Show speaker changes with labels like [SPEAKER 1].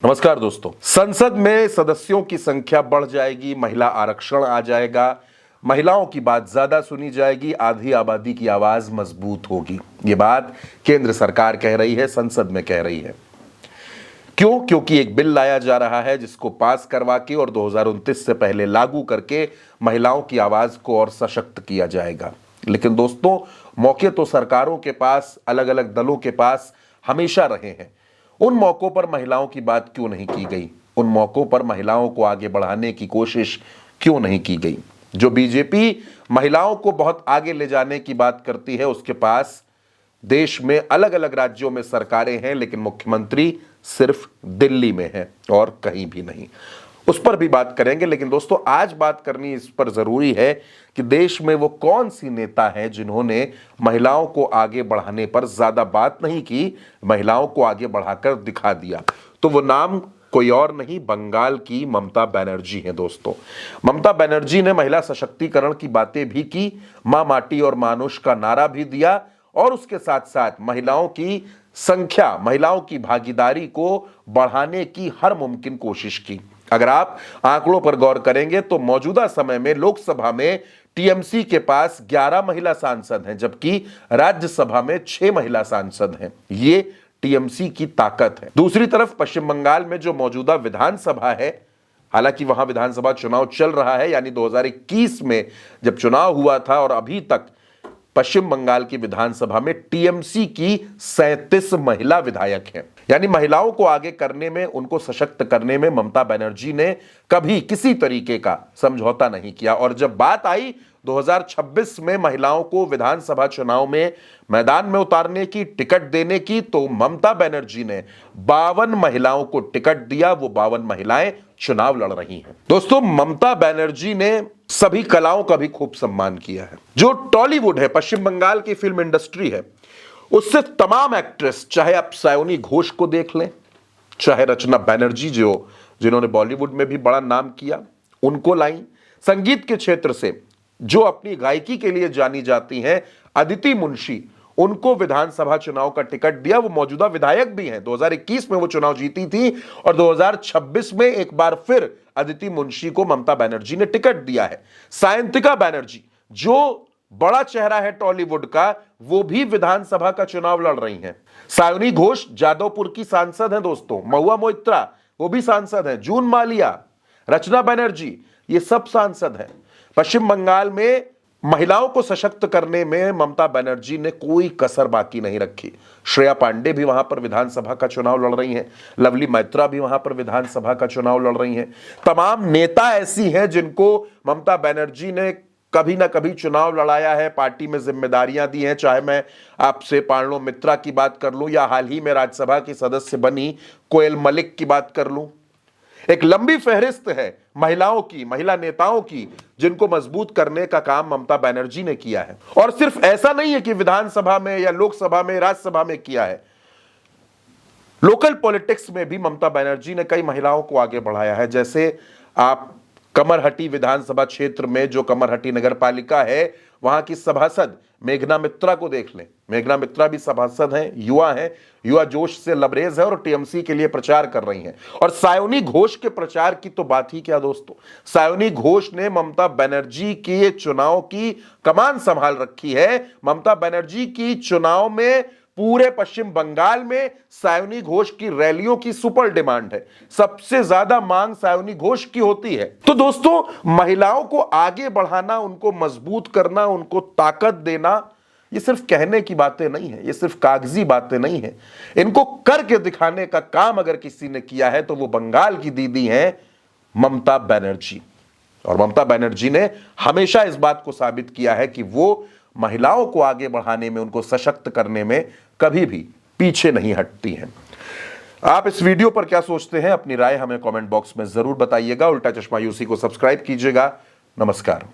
[SPEAKER 1] नमस्कार दोस्तों। संसद में सदस्यों की संख्या बढ़ जाएगी, महिला आरक्षण आ जाएगा, महिलाओं की बात ज्यादा सुनी जाएगी, आधी आबादी की आवाज मजबूत होगी। ये बात केंद्र सरकार कह रही है, संसद में कह रही है। क्यों? क्योंकि एक बिल लाया जा रहा है जिसको पास करवा के और 2029 से पहले लागू करके महिलाओं की आवाज को और सशक्त किया जाएगा। लेकिन दोस्तों, मौके तो सरकारों के पास, अलग अलग दलों के पास हमेशा रहे हैं। उन मौकों पर महिलाओं की बात क्यों नहीं की गई? उन मौकों पर महिलाओं को आगे बढ़ाने की कोशिश क्यों नहीं की गई? जो बीजेपी महिलाओं को बहुत आगे ले जाने की बात करती है, उसके पास देश में अलग अलग राज्यों में सरकारें हैं, लेकिन मुख्यमंत्री सिर्फ दिल्ली में है और कहीं भी नहीं। उस पर भी बात करेंगे। लेकिन दोस्तों, आज बात करनी इस पर जरूरी है कि देश में वो कौन सी नेता है जिन्होंने महिलाओं को आगे बढ़ाने पर ज्यादा बात नहीं की, महिलाओं को आगे बढ़ाकर दिखा दिया। तो वो नाम कोई और नहीं, बंगाल की ममता बनर्जी है। दोस्तों, ममता बनर्जी ने महिला सशक्तिकरण की बातें भी की, मां माटी और मानुष का नारा भी दिया और उसके साथ साथ महिलाओं की संख्या, महिलाओं की भागीदारी को बढ़ाने की हर मुमकिन कोशिश की। अगर आप आंकड़ों पर गौर करेंगे तो मौजूदा समय में लोकसभा में टीएमसी के पास 11 महिला सांसद हैं, जबकि राज्यसभा में 6 महिला सांसद हैं। ये टीएमसी की ताकत है। दूसरी तरफ पश्चिम बंगाल में जो मौजूदा विधानसभा है, हालांकि वहां विधानसभा चुनाव चल रहा है, यानी 2021 में जब चुनाव हुआ था और अभी तक पश्चिम बंगाल की विधानसभा में टीएमसी की 37 महिला विधायक हैं। यानी महिलाओं को आगे करने में, उनको सशक्त करने में ममता बनर्जी ने कभी किसी तरीके का समझौता नहीं किया। और जब बात आई 2026 में महिलाओं को विधानसभा चुनाव में मैदान में उतारने की, टिकट देने की, तो ममता बनर्जी ने 52 महिलाओं को टिकट दिया। वो 52 महिलाएं चुनाव लड़ रही हैं। दोस्तों, ममता बनर्जी ने सभी कलाओं का भी खूब सम्मान किया है। जो टॉलीवुड है, पश्चिम बंगाल की फिल्म इंडस्ट्री है, उससे तमाम एक्ट्रेस, चाहे आप सायोनी घोष को देख लें, चाहे रचना बनर्जी जिन्होंने बॉलीवुड में भी बड़ा नाम किया, उनको लाई। संगीत के क्षेत्र से जो अपनी गायकी के लिए जानी जाती हैं, अदिति मुंशी, उनको विधानसभा चुनाव का टिकट दिया। वो मौजूदा विधायक भी हैं। 2021 में वो चुनाव जीती थी और 2026 में एक बार फिर अदिति मुंशी को ममता बनर्जी ने टिकट दिया है। सायंतिका बनर्जी, जो बड़ा चेहरा है टॉलीवुड का, वो भी विधानसभा का चुनाव लड़ रही हैं। सायोनी घोष जादवपुर की सांसद हैं। दोस्तों, महुआ मोइत्रा, वो भी सांसद हैं। जून मालिया, रचना बनर्जी, ये सब सांसद हैं। पश्चिम बंगाल में महिलाओं को सशक्त करने में ममता बनर्जी ने कोई कसर बाकी नहीं रखी। श्रेया पांडे भी वहां पर विधानसभा का चुनाव लड़ रही हैं। लवली मैत्रा भी वहां पर विधानसभा का चुनाव लड़ रही हैं। तमाम नेता ऐसी हैं जिनको ममता बनर्जी ने कभी ना कभी चुनाव लड़ाया है, पार्टी में जिम्मेदारियां दी हैं। चाहे मैं आपसे पार्लो मित्रा की बात कर लूं या हाल ही में राज्यसभा की सदस्य बनी कोयल मलिक की बात कर लूं। एक लंबी फहरिस्त है महिलाओं की, महिला नेताओं की, जिनको मजबूत करने का काम ममता बनर्जी ने किया है। और सिर्फ ऐसा नहीं है कि विधानसभा में या लोकसभा में, राज्यसभा में किया है, लोकल पॉलिटिक्स में भी ममता बनर्जी ने कई महिलाओं को आगे बढ़ाया है। जैसे आप कमरहटी विधानसभा क्षेत्र में जो कमरहटी नगर पालिका है, वहां की सभासद मेघना मित्रा को देख लें। मेघना मित्रा भी सभासद हैं, युवा हैं, युवा जोश से लबरेज है और टीएमसी के लिए प्रचार कर रही हैं। और सायोनी घोष के प्रचार की तो बात ही क्या दोस्तों। सायोनी घोष ने ममता बनर्जी के चुनाव की कमान संभाल रखी है। ममता बनर्जी की चुनाव में पूरे पश्चिम बंगाल में सायोनी घोष की रैलियों की सुपर डिमांड है। सबसे ज्यादा मांग सायोनी घोष की होती है। तो दोस्तों, महिलाओं को आगे बढ़ाना, उनको मजबूत करना, उनको ताकत देना, ये सिर्फ कहने की बातें नहीं है, ये सिर्फ कागजी बातें नहीं है। इनको करके दिखाने का काम अगर किसी ने किया है तो वो बंगाल की दीदी हैं ममता बनर्जी। और ममता बनर्जी ने हमेशा इस बात को साबित किया है कि वो महिलाओं को आगे बढ़ाने में, उनको सशक्त करने में कभी भी पीछे नहीं हटती हैं। आप इस वीडियो पर क्या सोचते हैं? अपनी राय हमें कमेंट बॉक्स में जरूर बताइएगा। उल्टा चश्मा यूसी को सब्सक्राइब कीजिएगा। नमस्कार।